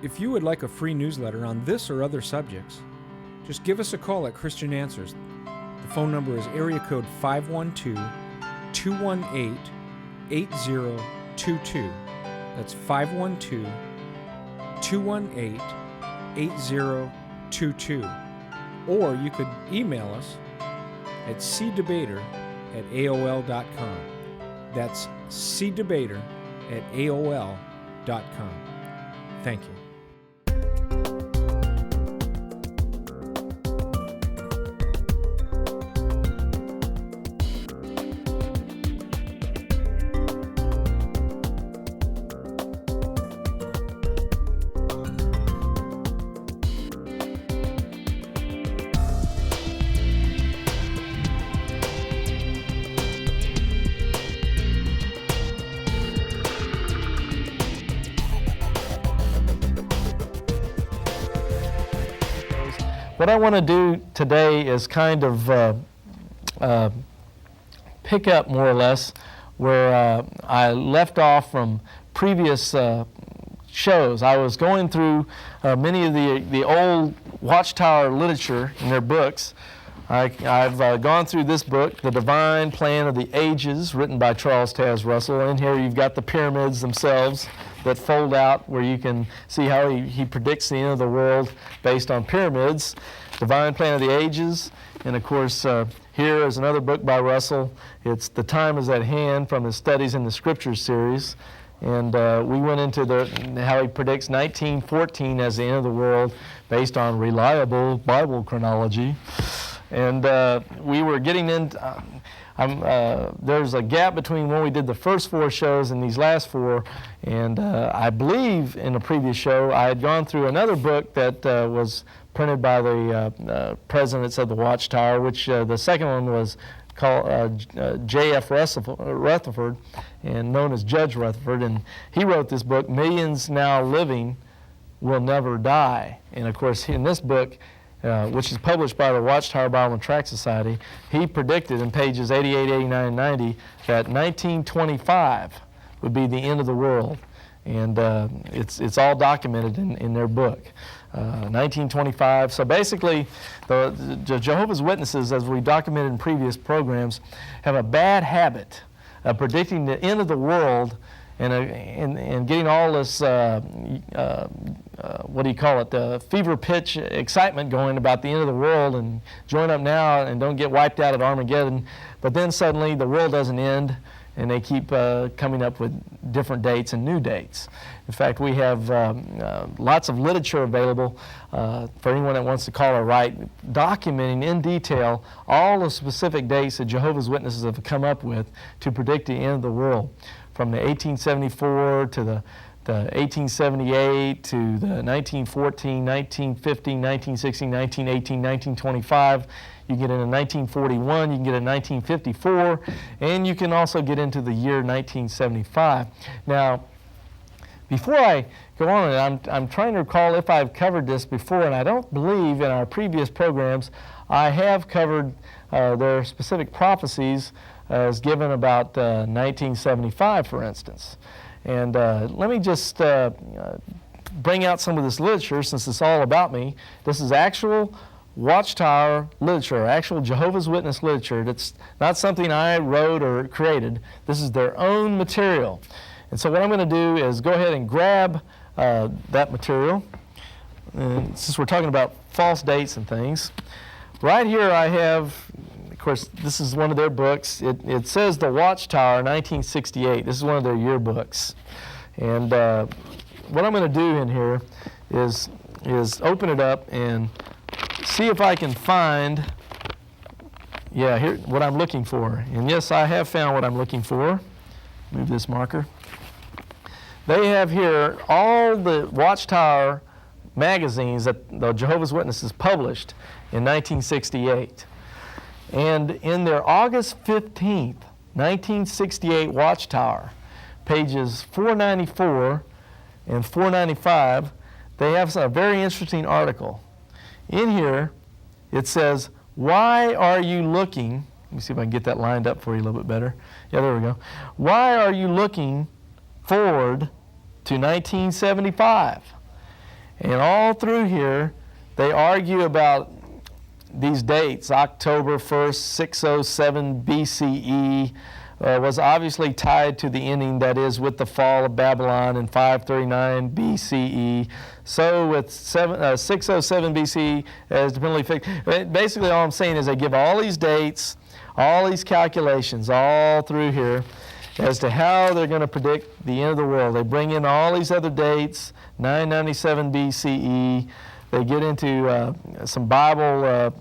If you would like a free newsletter on this or other subjects, just give us a call at Christian Answers. The phone number is area code 512-218-8022. That's 512-218-8022. Or you could email us at cdebater@aol.com. That's cdebater@aol.com. Thank you. What I want to do today is kind of pick up more or less where I left off from previous shows. I was going through many of the old Watchtower literature in their books. I've gone through this book, The Divine Plan of the Ages, written by Charles Taze Russell. In here you've got the pyramids themselves that fold out, where you can see how he predicts the end of the world based on pyramids. Divine Plan of the Ages. And of course, here is another book by Russell. It's The Time is at Hand, from his Studies in the Scriptures series. And we went into how he predicts 1914 as the end of the world based on reliable Bible chronology. And we were getting into, there's a gap between when we did the first 4 shows and these last 4. And I believe in a previous show I had gone through another book that was printed by the presidents of the Watchtower, which the second one was called J.F. Rutherford, and known as Judge Rutherford. And he wrote this book, Millions Now Living Will Never Die. And of course, in this book, which is published by the Watchtower Bible and Tract Society, he predicted in pages 88, 89, and 90 that 1925 would be the end of the world. And it's all documented in their book. 1925. So basically, the Jehovah's Witnesses, as we documented in previous programs, have a bad habit of predicting the end of the world and getting all this, what do you call it, fever pitch excitement going about the end of the world, and join up now and don't get wiped out at Armageddon. But then suddenly the world doesn't end, and they keep coming up with different dates and new dates. In fact, we have lots of literature available for anyone that wants to call or write, documenting in detail all the specific dates that Jehovah's Witnesses have come up with to predict the end of the world, from the 1874 to the 1878 to the 1914, 1915, 1916, 1918, 1925. You get into 1941, you can get into 1954, and you can also get into the year 1975. Now, before I go on, I'm trying to recall if I've covered this before, and I don't believe in our previous programs I have covered their specific prophecies as given about 1975, for instance. And let me just bring out some of this literature, since it's all about me. This is actual Watchtower literature, actual Jehovah's Witness literature. That's not something I wrote or created. This is their own material. And so what I'm going to do is go ahead and grab that material. And since we're talking about false dates and things, right here I have, of course, this is one of their books. It says the Watchtower 1968. This is one of their yearbooks. And what I'm going to do in here is open it up and see if I can find, here, what I'm looking for. And yes, I have found what I'm looking for. Move this marker. They have here all the Watchtower magazines that the Jehovah's Witnesses published in 1968. And in their August 15th, 1968 Watchtower, pages 494 and 495, they have a very interesting article. In here, it says, "Why are you looking?" Let me see if I can get that lined up for you a little bit better. Yeah, there we go. "Why are you looking forward to 1975? And all through here, they argue about these dates. October 1st, 607 BCE was obviously tied to the ending, that is, with the fall of Babylon in 539 BCE. So with 607 BCE as dependently fixed. Basically, all I'm saying is they give all these dates, all these calculations, all through here, as to how they're going to predict the end of the world. They bring in all these other dates, 997 BCE. They get into some Bible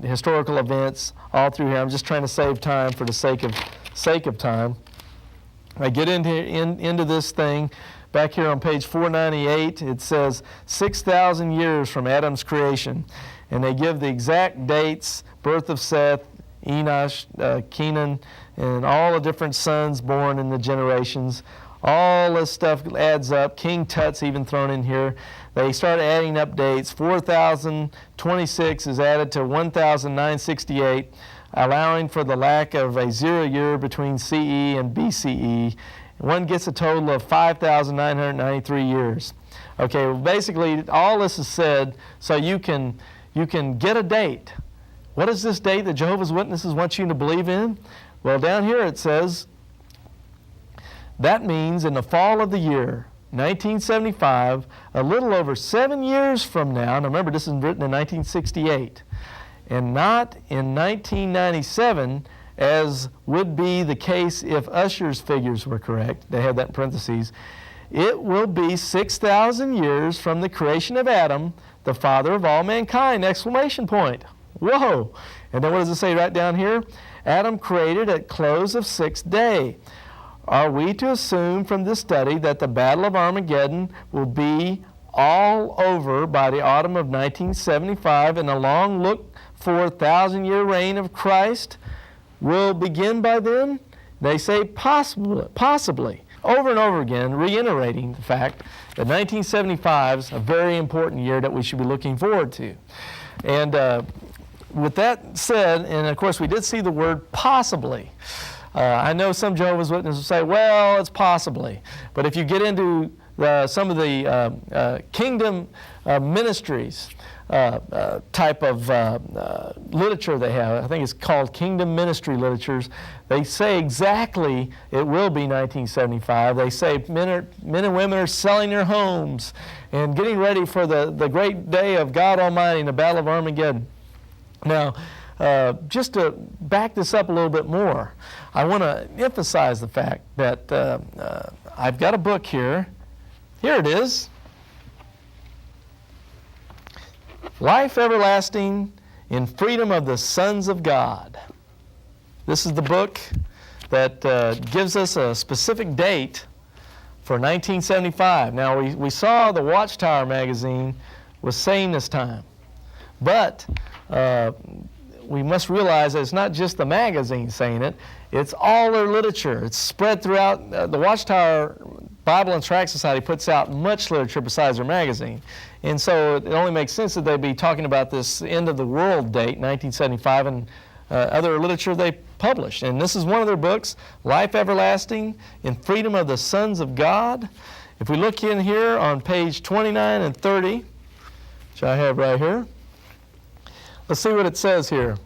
historical events all through here. I'm just trying to save time for the sake of time. I get into this thing. Back here on page 498, it says 6,000 years from Adam's creation. And they give the exact dates, birth of Seth, Enosh, Kenan, and all the different sons born in the generations. All this stuff adds up. King Tut's even thrown in here. They start adding up dates. 4,026 is added to 1,968, allowing for the lack of a 0 year between CE and BCE. One gets a total of 5,993 years. Okay, well, basically all this is said so you can get a date. What is this date that Jehovah's Witnesses want you to believe in? Well, down here it says, that means in the fall of the year 1975, a little over 7 years from now, and remember this is written in 1968, and not in 1997, as would be the case if Ussher's figures were correct. They had that in parentheses. It will be 6,000 years from the creation of Adam, the father of all mankind! Exclamation point. Whoa! And then what does it say right down here? Adam created at close of sixth day. Are we to assume from this study that the Battle of Armageddon will be all over by the autumn of 1975 and the long looked-for 1,000-year reign of Christ will begin by then? They say possibly, over and over again, reiterating the fact that 1975 is a very important year that we should be looking forward to. And with that said, and of course we did see the word possibly. I know some Jehovah's Witnesses will say, well, it's possibly. But if you get into some of the kingdom ministries type of literature they have, I think it's called kingdom ministry literatures, they say exactly it will be 1975. They say men and women are selling their homes and getting ready for the great day of God Almighty and the Battle of Armageddon. Now, just to back this up a little bit more, I want to emphasize the fact that I've got a book here. Here it is. Life Everlasting in Freedom of the Sons of God. This is the book that gives us a specific date for 1975. Now, we saw the Watchtower magazine was saying this time, but we must realize that it's not just the magazine saying it, it's all their literature. It's spread throughout. The Watchtower Bible and Tract Society puts out much literature besides their magazine. And so it only makes sense that they'd be talking about this end of the world date, 1975, and other literature they published. And this is one of their books, Life Everlasting in Freedom of the Sons of God. If we look in here on page 29 and 30, which I have right here, let's see what it says here.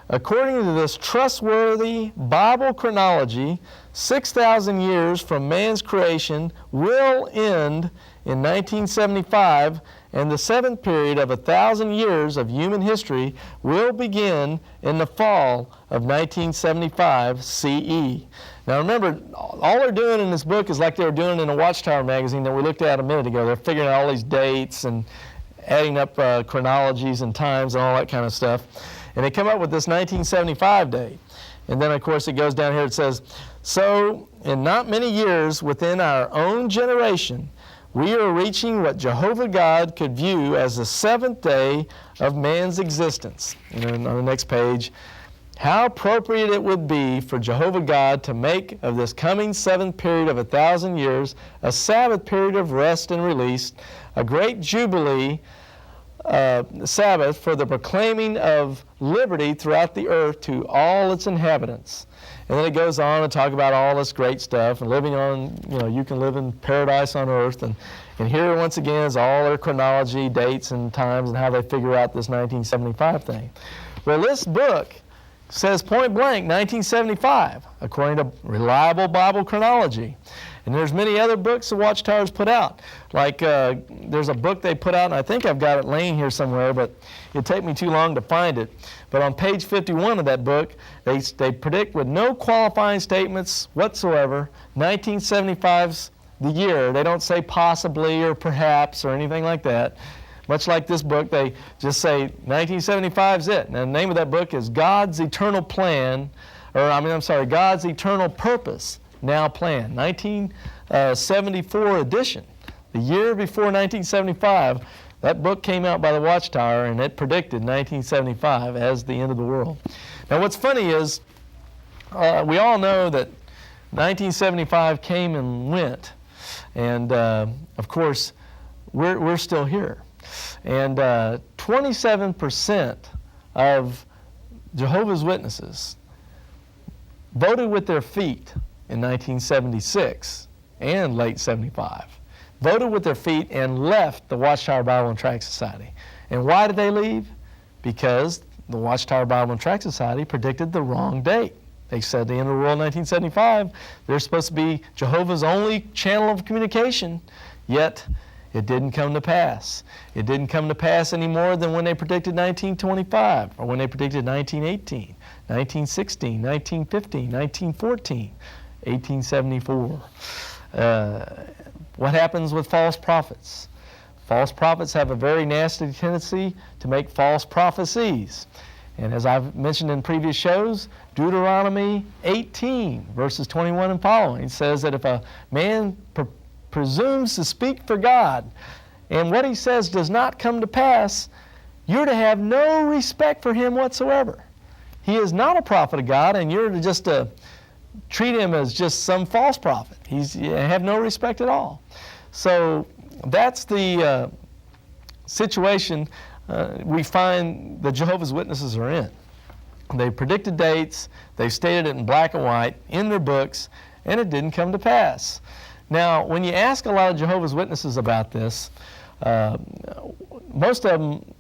According to this trustworthy Bible chronology, 6,000 years from man's creation will end in 1975, and the seventh period of 1,000 years of human history will begin in the fall of 1975 CE. Now remember, all they're doing in this book is like they were doing in the Watchtower magazine that we looked at a minute ago. They're figuring out all these dates and adding up chronologies and times and all that kind of stuff. And they come up with this 1975 date. And then, of course, it goes down here, it says, so in not many years within our own generation, we are reaching what Jehovah God could view as the seventh day of man's existence. And then on the next page, how appropriate it would be for Jehovah God to make of this coming seventh period of 1,000 years a Sabbath period of rest and release, a great jubilee Sabbath for the proclaiming of liberty throughout the earth to all its inhabitants. And then it goes on to talk about all this great stuff and living on, you can live in paradise on earth. And here once again is all their chronology, dates and times and how they figure out this 1975 thing. Well, this book says point blank 1975, according to reliable Bible chronology. And there's many other books the Watchtower's put out. Like there's a book they put out, and I think I've got it laying here somewhere, but it'd take me too long to find it. But on page 51 of that book, they predict with no qualifying statements whatsoever, 1975's the year. They don't say possibly or perhaps or anything like that. Much like this book, they just say 1975's it. And the name of that book is God's Eternal Plan, God's Eternal Purpose, Now Planned. 1974 edition. The year before 1975, that book came out by the Watchtower, and it predicted 1975 as the end of the world. Now what's funny is, we all know that 1975 came and went, and of course, we're still here. And 27% of Jehovah's Witnesses voted with their feet in 1976 and late 75. Voted with their feet and left the Watchtower Bible and Tract Society. And why did they leave? Because the Watchtower Bible and Tract Society predicted the wrong date. They said the end of the world in 1975, they're supposed to be Jehovah's only channel of communication, yet it didn't come to pass. It didn't come to pass any more than when they predicted 1925, or when they predicted 1918, 1916, 1915, 1914, 1874. What happens with false prophets? False prophets have a very nasty tendency to make false prophecies. And as I've mentioned in previous shows, Deuteronomy 18, verses 21 and following, says that if a man presumes to speak for God, and what he says does not come to pass, you're to have no respect for him whatsoever. He is not a prophet of God, and you're to just treat him as just some false prophet. You have no respect at all. So that's the situation we find the Jehovah's Witnesses are in. They predicted dates, they stated it in black and white in their books, and it didn't come to pass. Now, when you ask a lot of Jehovah's Witnesses about this, most of them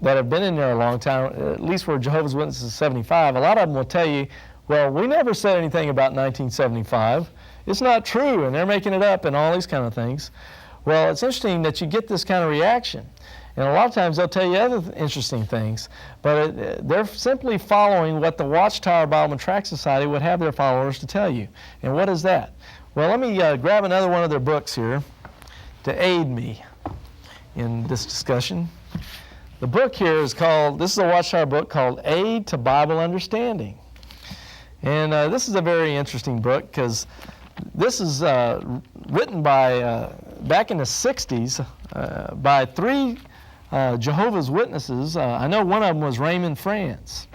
that have been in there a long time, at least for Jehovah's Witnesses 75, a lot of them will tell you, well, we never said anything about 1975. It's not true, and they're making it up and all these kind of things. Well, it's interesting that you get this kind of reaction. And a lot of times they'll tell you other interesting things, but they're simply following what the Watchtower Bible and Tract Society would have their followers to tell you. And what is that? Well, let me grab another one of their books here to aid me in this discussion. The book here is called, this is a Watchtower book called Aid to Bible Understanding. And this is a very interesting book because this is written by, back in the 60s, by three Jehovah's Witnesses. I know one of them was Raymond Franz.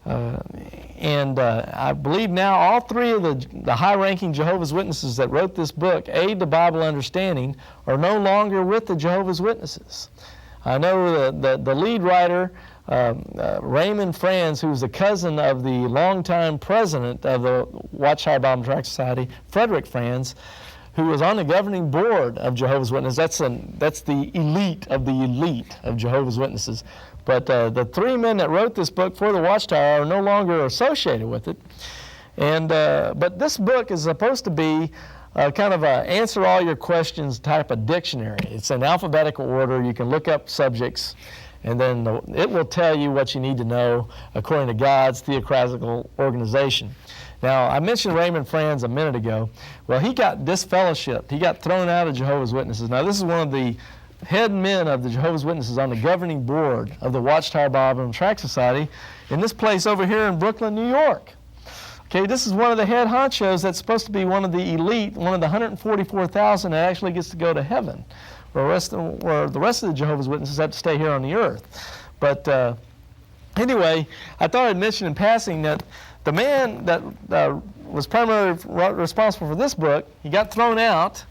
And I believe now all three of the high-ranking Jehovah's Witnesses that wrote this book, Aid to Bible Understanding, are no longer with the Jehovah's Witnesses. I know the lead writer, Raymond Franz, who's the cousin of the longtime president of the Watchtower Bible and Tract Society, Frederick Franz, who was on the governing board of Jehovah's Witnesses. That's the elite of Jehovah's Witnesses. But the three men that wrote this book for the Watchtower are no longer associated with it. And but this book is supposed to be kind of a answer all your questions type of dictionary. It's in alphabetical order. You can look up subjects, and then it will tell you what you need to know according to God's theocratical organization. Now, I mentioned Raymond Franz a minute ago. Well, he got disfellowshipped. He got thrown out of Jehovah's Witnesses. Now, this is one of the head men of the Jehovah's Witnesses on the governing board of the Watchtower Bible and Tract Society in this place over here in Brooklyn, New York. Okay, this is one of the head honchos that's supposed to be one of the elite, one of the 144,000 that actually gets to go to heaven, where the rest of the Jehovah's Witnesses have to stay here on the earth. But anyway, I thought I'd mention in passing that the man that was primarily responsible for this book, he got thrown out,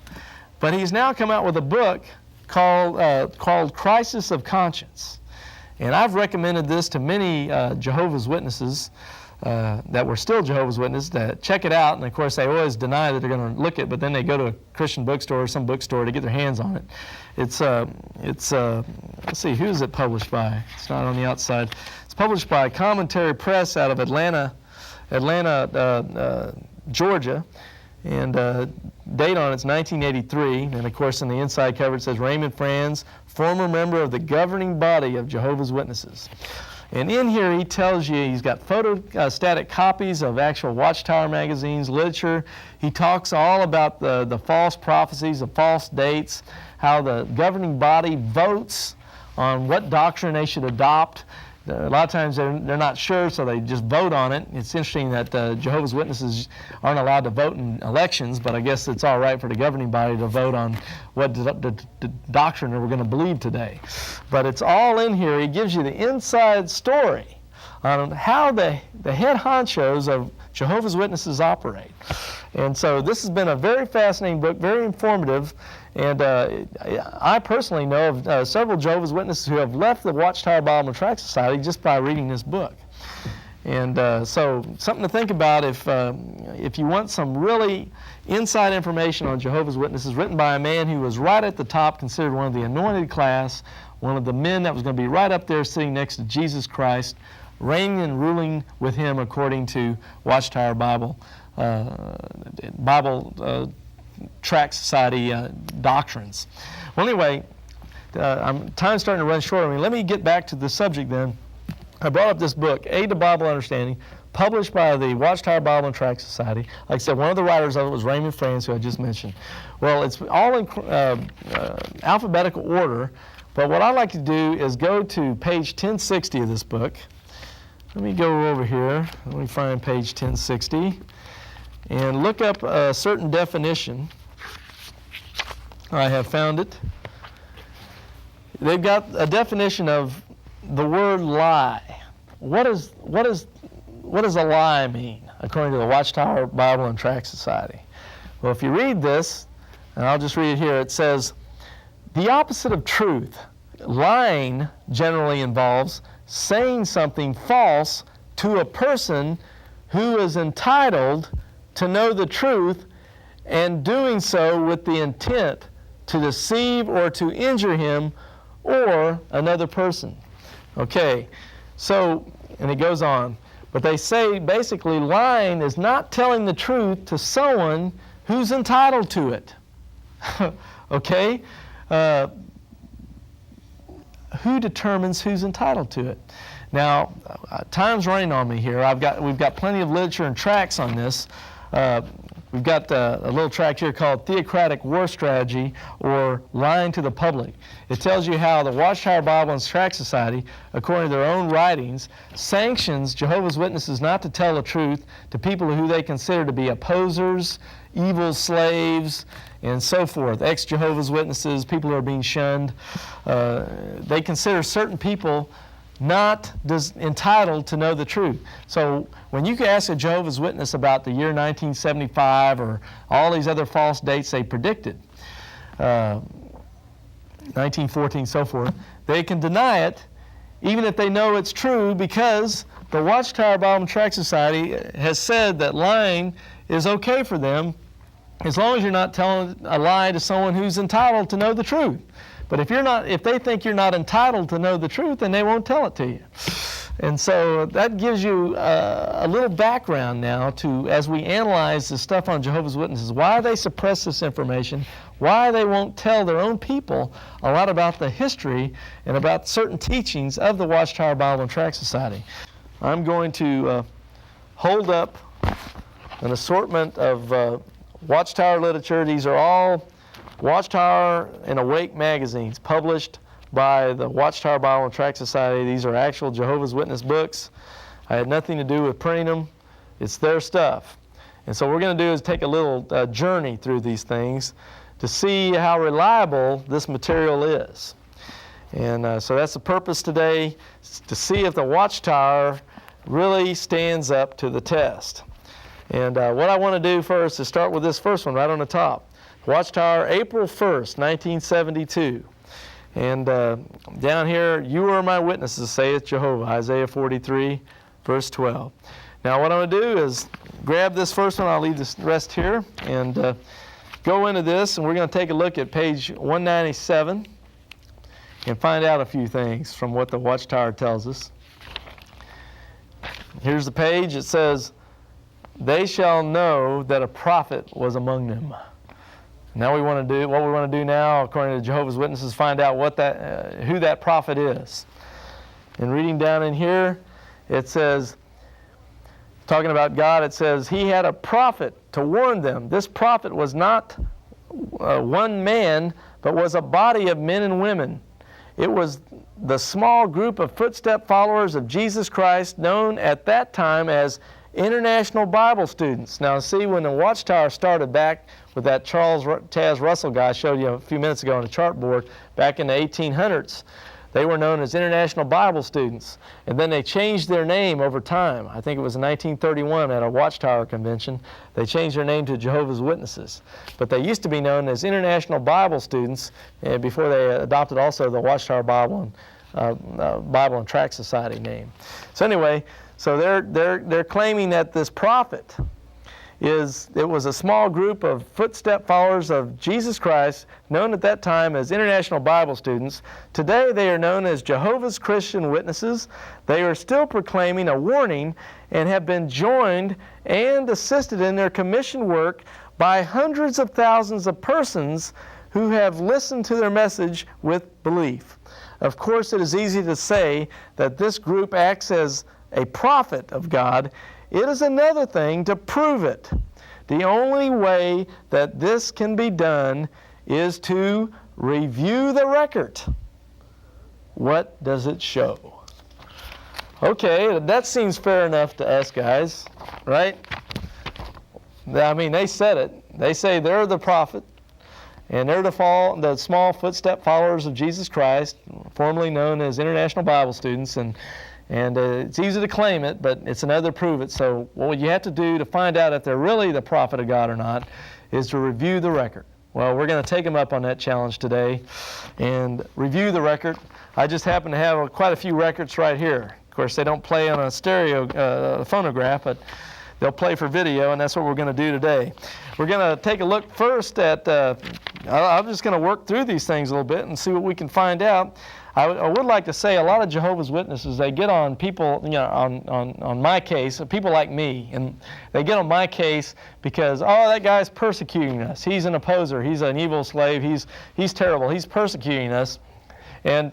but he's now come out with a book called Crisis of Conscience. And I've recommended this to many Jehovah's Witnesses that were still Jehovah's Witnesses to check it out. And of course, they always deny that they're going to look at it, but then they go to a Christian bookstore or some bookstore to get their hands on it. It's let's see, who is it published by? It's not on the outside. It's published by Commentary Press out of Atlanta, Georgia. And date on it's 1983, and of course in the inside cover it says Raymond Franz, former member of the governing body of Jehovah's Witnesses. And in here he tells you he's got photostatic copies of actual Watchtower magazines, literature. He talks all about the false prophecies, the false dates, how the governing body votes on what doctrine they should adopt. A lot of times they're not sure, so they just vote on it. It's interesting that Jehovah's Witnesses aren't allowed to vote in elections, but I guess it's all right for the governing body to vote on what the doctrine we're going to believe today. But it's all in here. He gives you the inside story on how the head honchos of Jehovah's Witnesses operate. And so this has been a very fascinating book, very informative. And I personally know of several Jehovah's Witnesses who have left the Watchtower Bible and Tract Society just by reading this book. And so something to think about if you want some really inside information on Jehovah's Witnesses, written by a man who was right at the top, considered one of the anointed class, one of the men that was going to be right up there sitting next to Jesus Christ, reigning and ruling with him according to Watchtower Bible Tract Society doctrines. Well, anyway, time's starting to run short on me. Let me get back to the subject then. I brought up this book, Aid to Bible Understanding, published by the Watchtower Bible and Tract Society. Like I said, one of the writers of it was Raymond Franz, who I just mentioned. Well, it's all in alphabetical order, but what I like to do is go to page 1060 of this book. Let me go over here. Let me find page 1060. And look up a certain definition. I have found it. They've got a definition of the word lie. What does a lie mean, according to the Watchtower Bible and Tract Society? Well, if you read this, and I'll just read it here, it says, the opposite of truth. Lying generally involves saying something false to a person who is entitled to know the truth, and doing so with the intent to deceive or to injure him or another person. Okay, so, and it goes on, but they say basically lying is not telling the truth to someone who's entitled to it. Okay? Who determines who's entitled to it? Now, time's running on me here. We've got plenty of literature and tracts on this. We've got a little tract here called Theocratic War Strategy, or Lying to the Public. It tells you how the Watchtower Bible and Tract Society, according to their own writings, sanctions Jehovah's Witnesses not to tell the truth to people who they consider to be opposers, evil slaves, and so forth. Ex-Jehovah's Witnesses, people who are being shunned. They consider certain people not entitled to know the truth. So when you ask a Jehovah's Witness about the year 1975 or all these other false dates they predicted, 1914, so forth, they can deny it even if they know it's true, because the Watchtower Bible and Tract Society has said that lying is okay for them as long as you're not telling a lie to someone who's entitled to know the truth. But if they think you're not entitled to know the truth, then they won't tell it to you. And so that gives you a little background now to, as we analyze the stuff on Jehovah's Witnesses, why they suppress this information, why they won't tell their own people a lot about the history and about certain teachings of the Watchtower Bible and Tract Society. I'm going to hold up an assortment of Watchtower literature. These are all Watchtower and Awake magazines published by the Watchtower Bible and Tract Society. These are actual Jehovah's Witness books. I had nothing to do with printing them. It's their stuff. And so what we're going to do is take a little journey through these things to see how reliable this material is. And so that's the purpose today, to see if the Watchtower really stands up to the test. And what I want to do first is start with this first one right on the top. Watchtower, April 1st, 1972. And down here, you are my witnesses, saith Jehovah, Isaiah 43, verse 12. Now what I'm going to do is grab this first one, I'll leave the rest here, and go into this, and we're going to take a look at page 197 and find out a few things from what the Watchtower tells us. Here's the page. It says, they shall know that a prophet was among them. Now what we want to do now, according to Jehovah's Witnesses, find out who that prophet is. And reading down in here, it says, talking about God, it says, he had a prophet to warn them. This prophet was not one man, but was a body of men and women. It was the small group of footstep followers of Jesus Christ, known at that time as International Bible Students. Now see, when the Watchtower started back with that Charles Taz Russell guy I showed you a few minutes ago on the chartboard, back in the 1800s, they were known as International Bible Students. And then they changed their name over time. I think it was in 1931 at a Watchtower convention. They changed their name to Jehovah's Witnesses. But they used to be known as International Bible Students before they adopted also the Watchtower Bible and Tract Society name. So anyway, so they're claiming that this prophet it was a small group of footstep followers of Jesus Christ, known at that time as International Bible Students. Today they are known as Jehovah's Christian Witnesses. They are still proclaiming a warning and have been joined and assisted in their commission work by hundreds of thousands of persons who have listened to their message with belief. Of course, it is easy to say that this group acts as a prophet of God. It is another thing to prove it. The only way that this can be done is to review the record. What does it show? Okay, that seems fair enough to us guys, right? I mean, they said it. They say they're the prophet, and they're the small footstep followers of Jesus Christ, formerly known as International Bible Students, and it's easy to claim it, but it's another to prove it. So what you have to do to find out if they're really the prophet of God or not is to review the record. Well, we're going to take them up on that challenge today and review the record. I just happen to have quite a few records right here. Of course, they don't play on a stereo phonograph, but they'll play for video, and that's what we're going to do today. We're going to take a look first at, I'm just going to work through these things a little bit and see what we can find out. I would like to say a lot of Jehovah's Witnesses, they get on people, on my case, people like me, and they get on my case because, oh, that guy's persecuting us. He's an opposer. He's an evil slave. He's terrible. He's persecuting us. And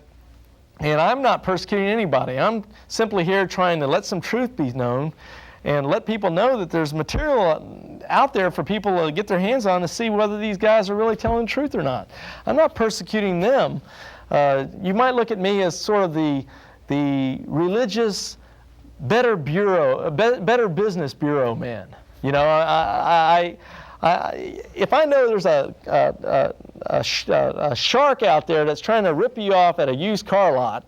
I'm not persecuting anybody. I'm simply here trying to let some truth be known and let people know that there's material out there for people to get their hands on to see whether these guys are really telling the truth or not. I'm not persecuting them. You might look at me as sort of the religious better business bureau man. You know, if I know there's a shark out there that's trying to rip you off at a used car lot,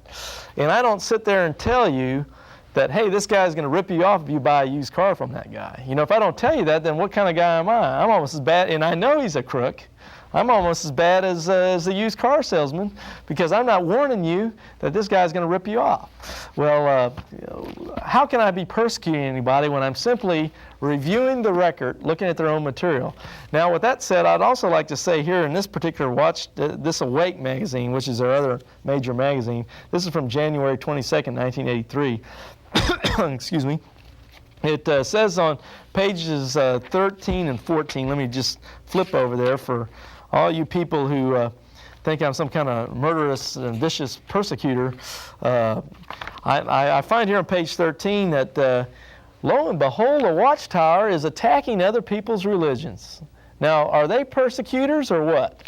and I don't sit there and tell you that, hey, this guy's going to rip you off if you buy a used car from that guy. You know, if I don't tell you that, then what kind of guy am I? I'm almost as bad, and I know he's a crook. I'm almost as bad as the used car salesman, because I'm not warning you that this guy's going to rip you off. Well, how can I be persecuting anybody when I'm simply reviewing the record, looking at their own material? Now, with that said, I'd also like to say here in this particular this Awake magazine, which is our other major magazine, this is from January 22nd, 1983. Excuse me. It says on pages 13 and 14, let me just flip over there for all you people who think I'm some kind of murderous and vicious persecutor. I find here on page 13 that lo and behold, the Watchtower is attacking other people's religions. Now, are they persecutors or what?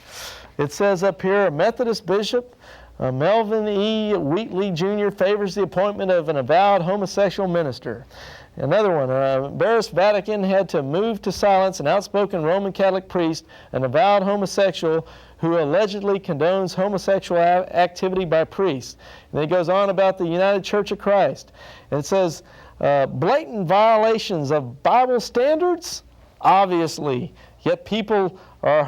It says up here, a Methodist bishop, Melvin E. Wheatley Jr. favors the appointment of an avowed homosexual minister. Another one, embarrassed Vatican had to move to silence an outspoken Roman Catholic priest, an avowed homosexual who allegedly condones homosexual activity by priests. And then it goes on about the United Church of Christ. And it says, blatant violations of Bible standards? Obviously. Yet people are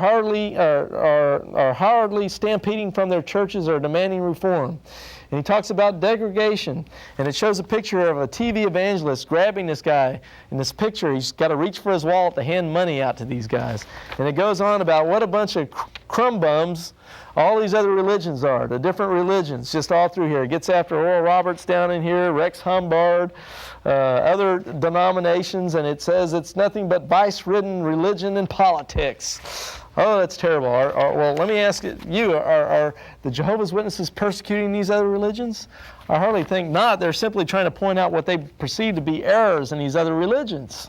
hardly stampeding from their churches or demanding reform. And he talks about degradation, and it shows a picture of a TV evangelist grabbing this guy. In this picture, he's got to reach for his wallet to hand money out to these guys. And it goes on about what a bunch of crumb bums all these other religions are, the different religions, just all through here. It gets after Oral Roberts down in here, Rex Humbard, other denominations, and it says it's nothing but vice-ridden religion and politics. Oh, that's terrible. Well, let me ask you, are the Jehovah's Witnesses persecuting these other religions? I hardly think not. They're simply trying to point out what they perceive to be errors in these other religions.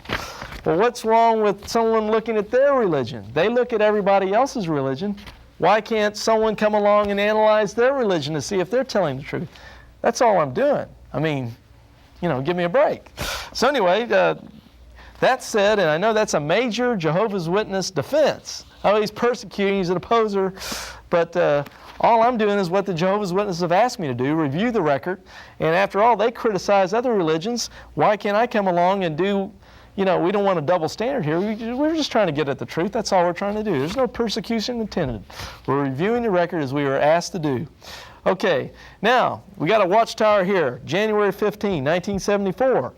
Well, what's wrong with someone looking at their religion? They look at everybody else's religion. Why can't someone come along and analyze their religion to see if they're telling the truth? That's all I'm doing. I mean, give me a break. So anyway, that said, and I know that's a major Jehovah's Witness defense. Oh, he's persecuting, he's an opposer, but all I'm doing is what the Jehovah's Witnesses have asked me to do, review the record, and after all, they criticize other religions. Why can't I come along and do, we don't want a double standard here. We're just trying to get at the truth. That's all we're trying to do. There's no persecution intended. We're reviewing the record as we were asked to do. Okay, now, we got a Watchtower here, January 15, 1974.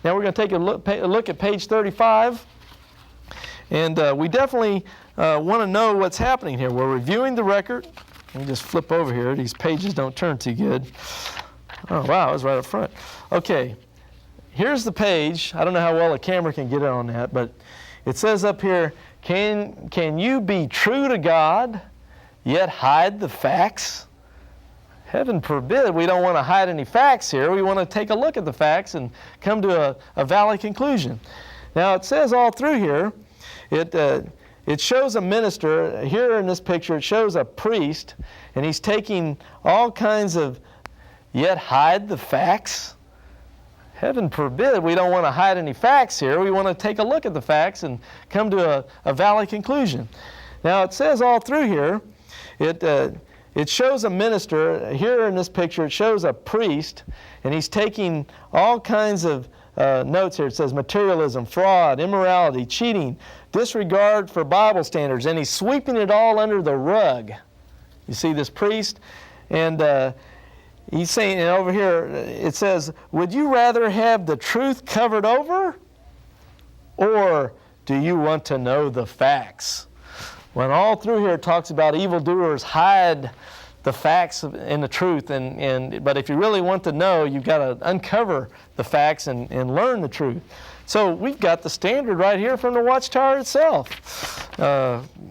Now we're going to take a look at page 35, and we definitely want to know what's happening here. We're reviewing the record. Let me just flip over here. These pages don't turn too good. Oh, wow, it was right up front. Okay, here's the page. I don't know how well a camera can get on that, but it says up here, can you be true to God, yet hide the facts? Heaven forbid, we don't want to hide any facts here. We want to take a look at the facts and come to a valid conclusion. Now, it says all through here, it shows a minister. Here in this picture, it shows a priest, and he's taking all kinds of, yet hide the facts? Heaven forbid, we don't want to hide any facts here. We want to take a look at the facts and come to a valid conclusion. Now, it says all through here, it shows a minister. Here in this picture, it shows a priest, and he's taking all kinds of notes here. It says materialism, fraud, immorality, cheating, disregard for Bible standards, and he's sweeping it all under the rug. You see this priest? And he's saying, and over here, it says, would you rather have the truth covered over, or do you want to know the facts? When all through here it talks about evildoers hide the facts and the truth, but if you really want to know, you've got to uncover the facts and learn the truth. So we've got the standard right here from the Watchtower itself.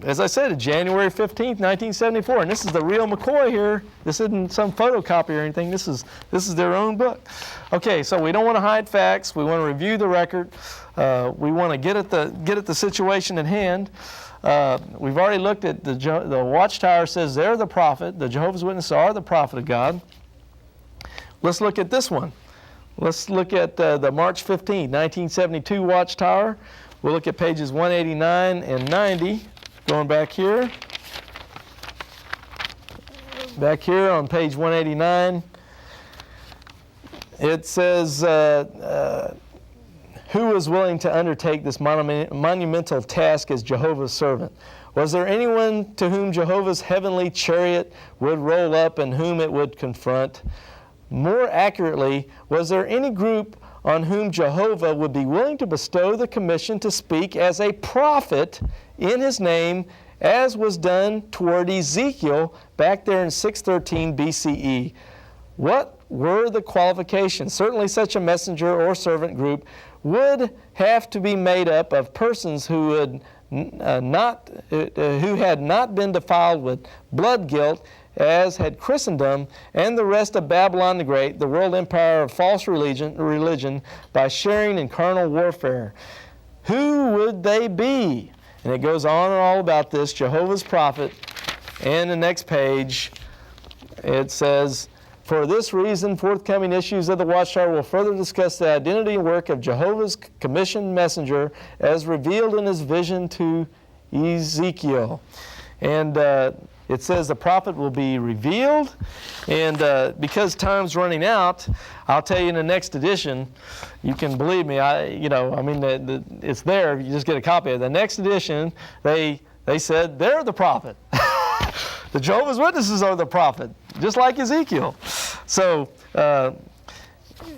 As I said, January 15th, 1974, and this is the real McCoy here. This isn't some photocopy or anything. This is their own book. Okay, so we don't want to hide facts. We want to review the record. We want to get at the situation at hand. We've already looked at the Watchtower says they're the prophet. The Jehovah's Witnesses are the prophet of God. Let's look at this one. Let's look at the March 15, 1972 Watchtower. We'll look at pages 189 and 90. Going back here. Back here on page 189, it says, who was willing to undertake this monumental task as Jehovah's servant? Was there anyone to whom Jehovah's heavenly chariot would roll up and whom it would confront? More accurately, was there any group on whom Jehovah would be willing to bestow the commission to speak as a prophet in his name, as was done toward Ezekiel back there in 613 BCE? What were the qualifications? Certainly such a messenger or servant group would have to be made up of persons who had not been defiled with blood guilt, as had Christendom and the rest of Babylon the Great, the world empire of false religion, by sharing in carnal warfare. Who would they be? And it goes on and all about this, Jehovah's prophet. And the next page, it says, for this reason, forthcoming issues of the Watchtower will further discuss the identity and work of Jehovah's commissioned messenger as revealed in his vision to Ezekiel. And it says the prophet will be revealed, and because time's running out, I'll tell you in the next edition. You can believe me. It's there. You just get a copy of it. The next edition, they They said they're the prophet. The Jehovah's Witnesses are the prophet, just like Ezekiel. So,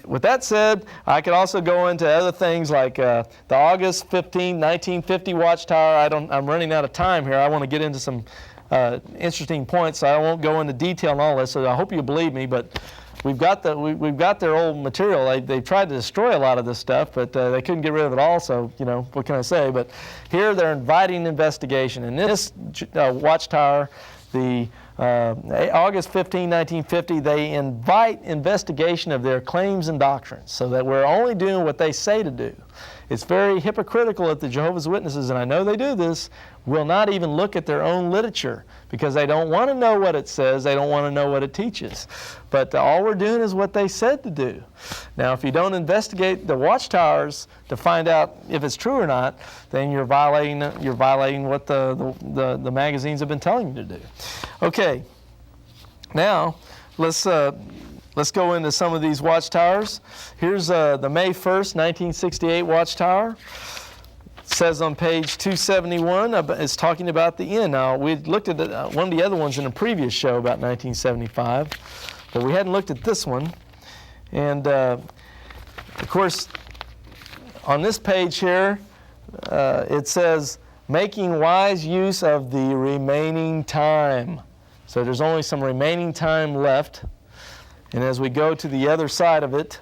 with that said, I could also go into other things like the August 15, 1950 Watchtower. I'm running out of time here. I want to get into some interesting points, so I won't go into detail on all this. So I hope you believe me, but we've got their old material. They tried to destroy a lot of this stuff, but they couldn't get rid of it all. So what can I say? But here they're inviting investigation. In this Watchtower, the August 15, 1950, they invite investigation of their claims and doctrines, so that we're only doing what they say to do. It's very hypocritical that the Jehovah's Witnesses, and I know they do this, will not even look at their own literature because they don't want to know what it says, they don't want to know what it teaches. But all we're doing is what they said to do. Now, if you don't investigate the Watchtowers to find out if it's true or not, then you're violating what the magazines have been telling you to do. Okay, now let's go into some of these Watchtowers. Here's the May 1st, 1968 Watchtower. It says on page 271, it's talking about the end. Now, we looked at one of the other ones in a previous show about 1975, but we hadn't looked at this one. And, of course, on this page here, it says, making wise use of the remaining time. So there's only some remaining time left. And as we go to the other side of it,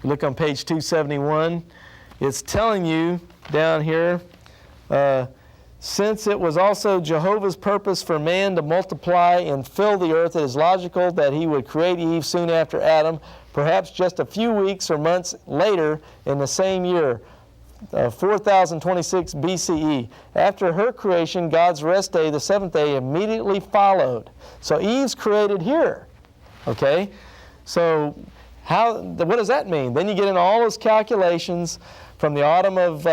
we look on page 271, it's telling you down here, since it was also Jehovah's purpose for man to multiply and fill the earth, it is logical that he would create Eve soon after Adam, perhaps just a few weeks or months later in the same year, 4026 BCE. After her creation, God's rest day, the seventh day, immediately followed. So Eve's created here, okay? So what does that mean? Then you get into all those calculations from the autumn of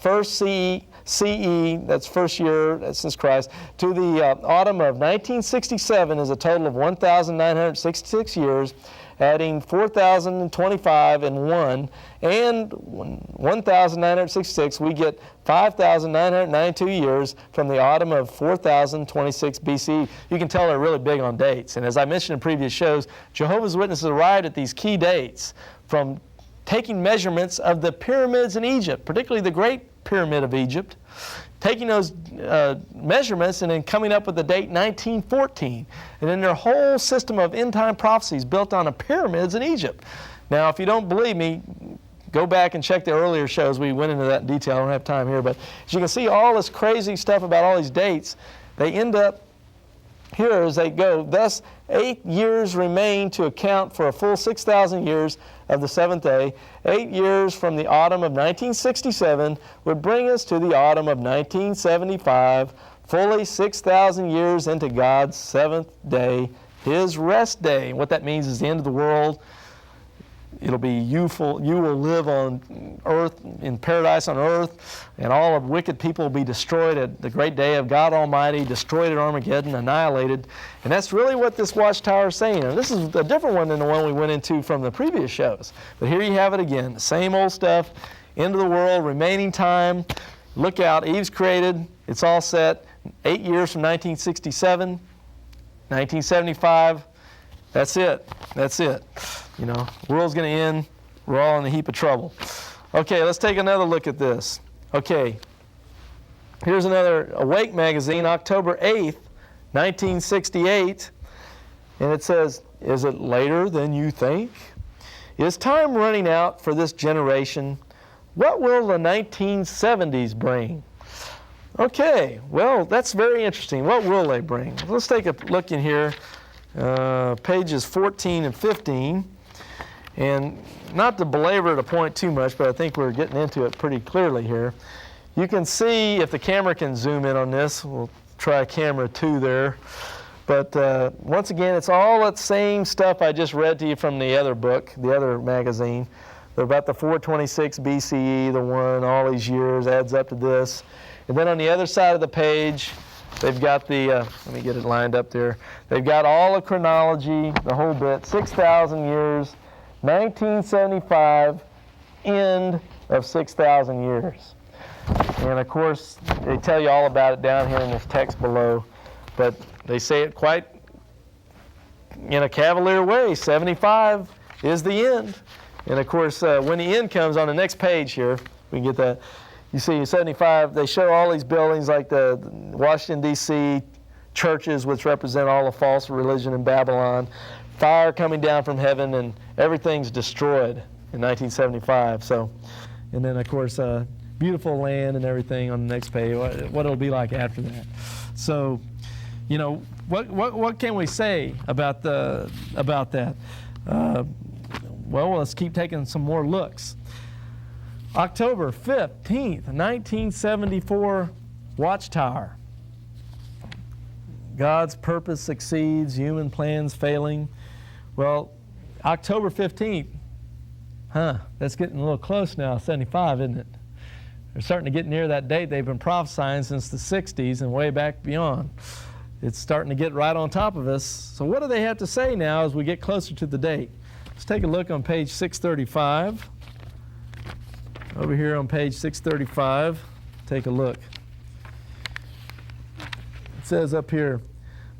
first CE, that's first year since Christ, to the autumn of 1967 is a total of 1,966 years, adding 4,025 and 1, and 1,966, we get 5,992 years from the autumn of 4,026 BC. You can tell they're really big on dates. And as I mentioned in previous shows, Jehovah's Witnesses arrived at these key dates from taking measurements of the pyramids in Egypt, particularly the Great Pyramid of Egypt, taking those measurements and then coming up with the date 1914. And then their whole system of end-time prophecies built on the pyramids in Egypt. Now, if you don't believe me, go back and check the earlier shows. We went into that in detail. I don't have time here. But as you can see, all this crazy stuff about all these dates, they end up here as they go. Thus, 8 years remain to account for a full 6,000 years of the seventh day. 8 years from the autumn of 1967 would bring us to the autumn of 1975, fully 6,000 years into God's seventh day, His rest day. What that means is the end of the world. It'll be you will live on earth, in paradise on earth, and all of wicked people will be destroyed at the great day of God Almighty, destroyed at Armageddon, annihilated. And that's really what this Watchtower is saying. And this is a different one than the one we went into from the previous shows. But here you have it again, the same old stuff, end of the world, remaining time. Look out, Eve's created, it's all set. 8 years from 1967, 1975, that's it. That's it. The world's going to end. We're all in a heap of trouble. Okay, let's take another look at this. Okay, here's another Awake magazine, October 8th, 1968. And it says, is it later than you think? Is time running out for this generation? What will the 1970s bring? Okay, well, that's very interesting. What will they bring? Let's take a look in here, pages 14 and 15. And not to belabor the point too much, but I think we're getting into it pretty clearly here. You can see, if the camera can zoom in on this, we'll try camera 2 there. But once again, it's all that same stuff I just read to you from the other book, the other magazine. They're about the 426 BCE, the one, all these years adds up to this. And then on the other side of the page, they've got the, let me get it lined up there. They've got all the chronology, the whole bit, 6,000 years. 1975, end of 6,000 years. And of course, they tell you all about it down here in this text below, but they say it quite in a cavalier way. 75 is the end. And of course, when the end comes on the next page here, we can get that. You see, 75, they show all these buildings like the Washington, D.C., churches, which represent all the false religion in Babylon, fire coming down from heaven, and everything's destroyed in 1975. So, and then, of course, beautiful land and everything on the next page, what it'll be like after that. So, you know, what can we say about that? Well, let's keep taking some more looks. October 15th, 1974, Watchtower. God's purpose succeeds, human plans failing. Well, October 15th, that's getting a little close now, 75, isn't it? They're starting to get near that date they've been prophesying since the 60s and way back beyond. It's starting to get right on top of us. So what do they have to say now as we get closer to the date? Let's take a look on page 635. Over here on page 635, take a look. It says up here,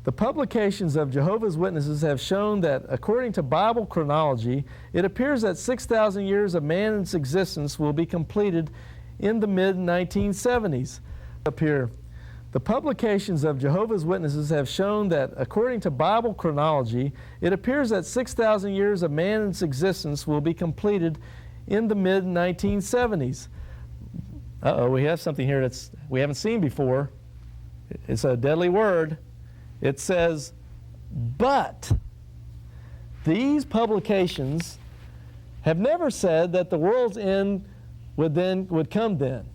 the publications of Jehovah's Witnesses have shown that, according to Bible chronology, it appears that 6,000 years of man's existence will be completed in the mid-1970s. Up here, the publications of Jehovah's Witnesses have shown that, according to Bible chronology, it appears that 6,000 years of man's existence will be completed in the mid-1970s. We have something here that's we haven't seen before. It's a deadly word. It says, but these publications have never said that the world's end would come then.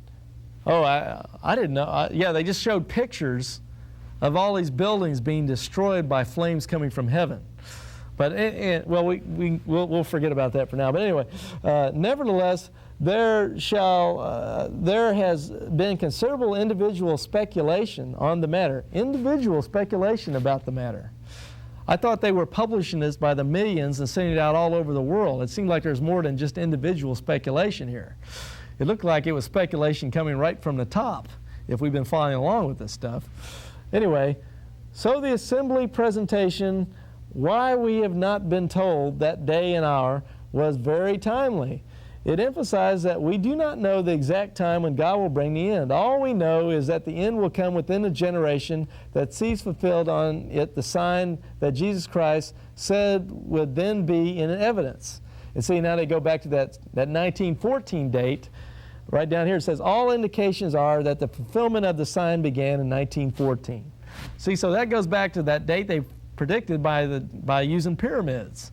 Oh, I didn't know. Yeah, they just showed pictures of all these buildings being destroyed by flames coming from heaven. But, we'll forget about that for now. But anyway, nevertheless, there has been considerable individual speculation on the matter. Individual speculation about the matter. I thought they were publishing this by the millions and sending it out all over the world. It seemed like there's more than just individual speculation here. It looked like it was speculation coming right from the top, if we've been following along with this stuff. Anyway, so the assembly presentation, why we have not been told that day and hour, was very timely. It emphasized that we do not know the exact time when God will bring the end. All we know is that the end will come within a generation that sees fulfilled on it the sign that Jesus Christ said would then be in evidence. And see, now they go back to that 1914 date. Right down here it says, all indications are that the fulfillment of the sign began in 1914. See, so that goes back to that date they predicted by using pyramids.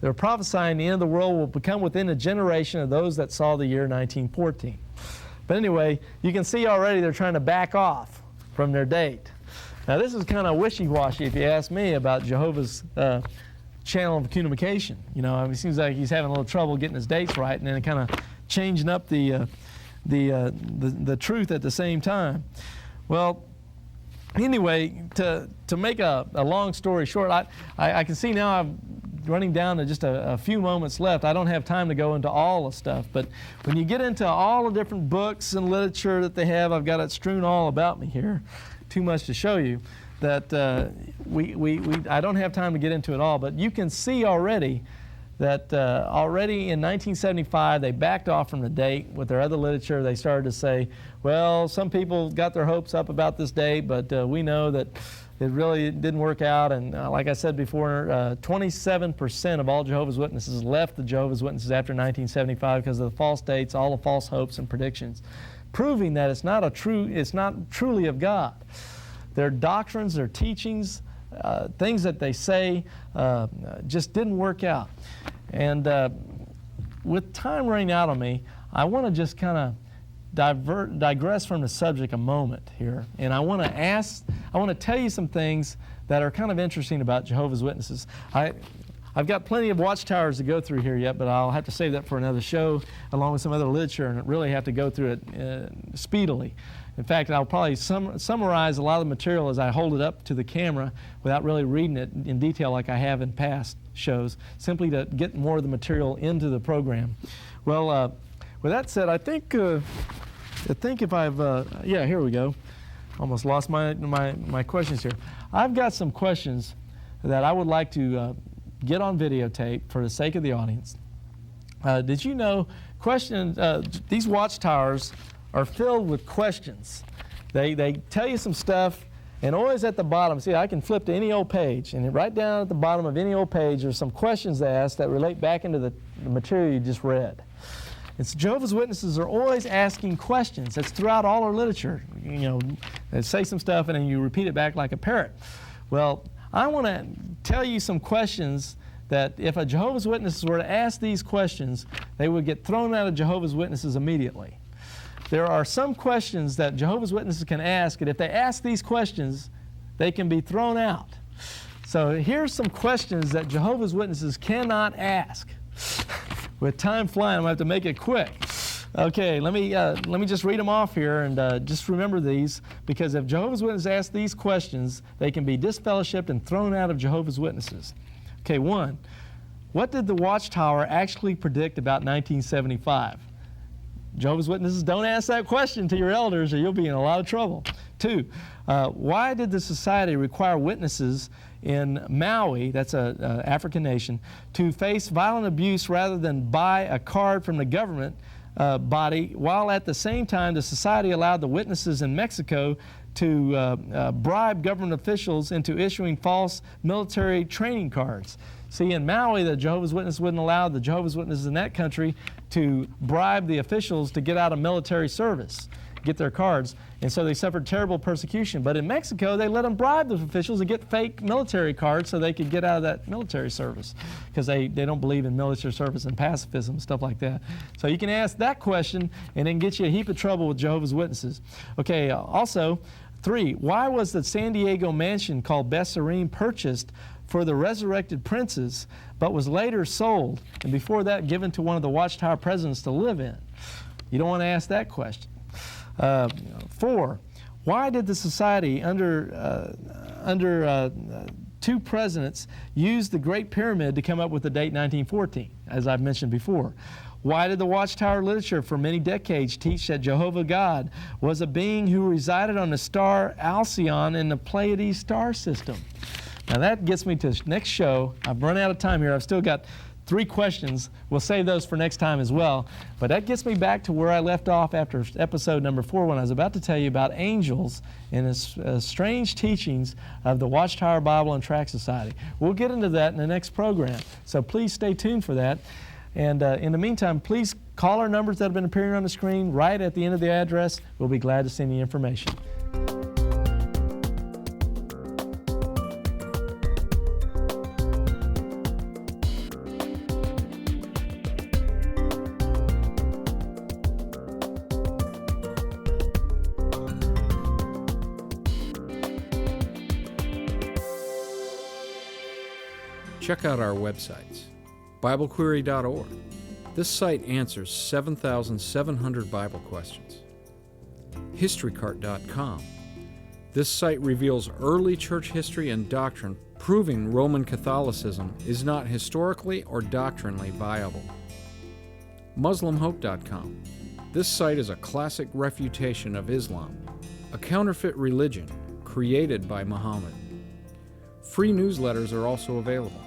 They're prophesying the end of the world will become within a generation of those that saw the year 1914. But anyway, you can see already they're trying to back off from their date. Now this is kind of wishy-washy if you ask me about Jehovah's channel of communication. You know, I mean, it seems like he's having a little trouble getting his dates right and then kind of changing up the truth at the same time. Well, anyway, to make a long story short, I can see now I'm running down to just a few moments left. I don't have time to go into all the stuff, but when you get into all the different books and literature that they have, I've got it strewn all about me here. Too much to show you. That I don't have time to get into it all, but you can see already that already in 1975 they backed off from the date. With their other literature, they started to say, well, some people got their hopes up about this date, but we know that it really didn't work out. And like I said before, 27% of all Jehovah's Witnesses left the Jehovah's Witnesses after 1975 because of the false dates, all the false hopes and predictions, proving that it's not truly of God. Their doctrines, their teachings, things that they say just didn't work out. And with time running out on me, I want to just kind of digress from the subject a moment here. And I want to tell you some things that are kind of interesting about Jehovah's Witnesses. I've got plenty of watchtowers to go through here yet, but I'll have to save that for another show along with some other literature and really have to go through it speedily. In fact, I'll probably summarize a lot of the material as I hold it up to the camera without really reading it in detail like I have in past shows, simply to get more of the material into the program. Well, with that said, I think I think if I've, yeah, here we go. Almost lost my questions here. I've got some questions that I would like to get on videotape for the sake of the audience. Did you know these watchtowers are filled with questions. They tell you some stuff, and always at the bottom, see, I can flip to any old page, and right down at the bottom of any old page, there's some questions they ask that relate back into the material you just read. It's Jehovah's Witnesses are always asking questions. It's throughout all our literature. You know, they say some stuff and then you repeat it back like a parrot. Well, I want to tell you some questions that if a Jehovah's Witness were to ask these questions, they would get thrown out of Jehovah's Witnesses immediately. There are some questions that Jehovah's Witnesses can ask, and if they ask these questions, they can be thrown out. So here's some questions that Jehovah's Witnesses cannot ask. With time flying, I'm going to have to make it quick. Okay, let me just read them off here, and just remember these, because if Jehovah's Witnesses ask these questions, they can be disfellowshipped and thrown out of Jehovah's Witnesses. Okay, 1, what did the Watchtower actually predict about 1975? Jehovah's Witnesses, don't ask that question to your elders or you'll be in a lot of trouble. 2, why did the society require witnesses in Maui, that's an African nation, to face violent abuse rather than buy a card from the government body, while at the same time the society allowed the witnesses in Mexico to bribe government officials into issuing false military training cards? See, in Maui, the Jehovah's Witnesses wouldn't allow the Jehovah's Witnesses in that country to bribe the officials to get out of military service, get their cards, and so they suffered terrible persecution. But in Mexico, they let them bribe the officials and get fake military cards so they could get out of that military service, because they don't believe in military service and pacifism and stuff like that. So you can ask that question and then get you a heap of trouble with Jehovah's Witnesses. Okay, also, 3, why was the San Diego mansion called Besserin purchased for the resurrected princes, but was later sold, and before that given to one of the Watchtower presidents to live in? You don't want to ask that question. 4, why did the society under 2 presidents use the Great Pyramid to come up with the date 1914, as I've mentioned before? Why did the Watchtower literature for many decades teach that Jehovah God was a being who resided on the star Alcyon in the Pleiades star system? Now that gets me to the next show. I've run out of time here. I've still got 3 questions. We'll save those for next time as well. But that gets me back to where I left off after episode number 4, when I was about to tell you about angels and the strange teachings of the Watchtower Bible and Tract Society. We'll get into that in the next program. So please stay tuned for that. And in the meantime, please call our numbers that have been appearing on the screen right at the end of the address. We'll be glad to send you information. Check out our websites. BibleQuery.org. This site answers 7,700 Bible questions. HistoryCart.com. This site reveals early church history and doctrine, proving Roman Catholicism is not historically or doctrinally viable. MuslimHope.com. This site is a classic refutation of Islam, a counterfeit religion created by Muhammad. Free newsletters are also available.